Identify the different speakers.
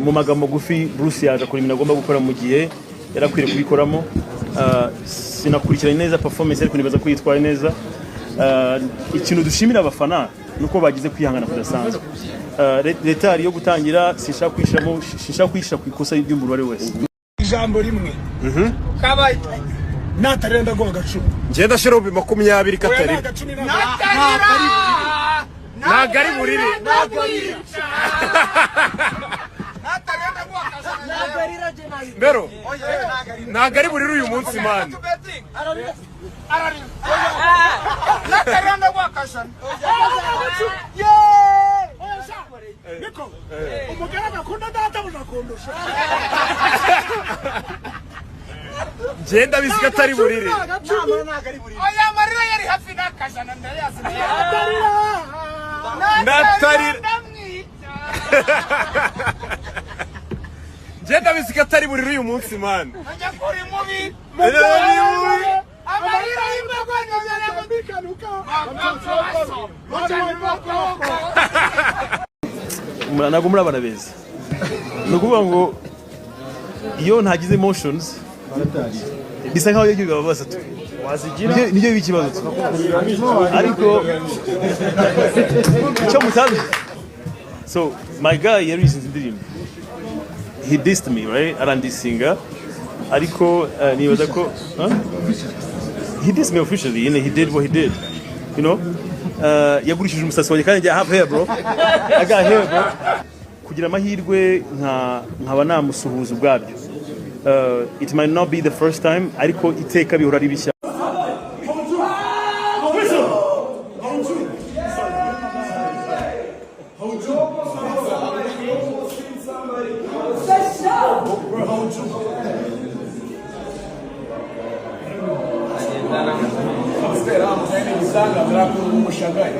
Speaker 1: mu magambo gufi Bruce yaje akora ibintu agomba gukora mu gihe yarakwiriye kubikoramo. Sinakurikiranye neza performance ariko nibaza ko yitwaye neza. Ikintu dushimira abafana nuko bagize kwihangana kudasanzwe. Leta yo gutangira sishaka kwisha ku ikosa ry'umuntu wari wese.
Speaker 2: Ijambo rimwe kabaye natarenda go agacumi
Speaker 3: ngenda shirobi 20 katari nagari burire Bero nagari burire uyu munsi man
Speaker 2: natarenda go akashana Niko umugara nakunda data bunakondosha
Speaker 3: ngenda bisika atari burire
Speaker 2: oya marira yari hafi nakashana ndayazi
Speaker 3: natarira ngenda bisika atari burire uyu munsi man
Speaker 2: ajya kuri mubi amarira y'imbago n'abikanuka
Speaker 1: ntabwo muri abana beza. Ni ukuvuga ngo iyo ntagize emotions bisa nkaho yagiye gababaza tu wazigira niyo bikibazo ariko icyo mutazi. So my guy yarisinze indirimbo, he dissed me, right? Arandisinga ariko nibaza ko he dissed me officially, and he did what he did, you know. Yagurishije umusatsi wanjye kandi I have hair bro, I got hair bro. Kugira amahirwe nkaba namusuhuza ubwabyo. It might not be the first time ariko iteka bihora ari bishya.
Speaker 2: Esperamos, ainda bizarra, para o Muxagai.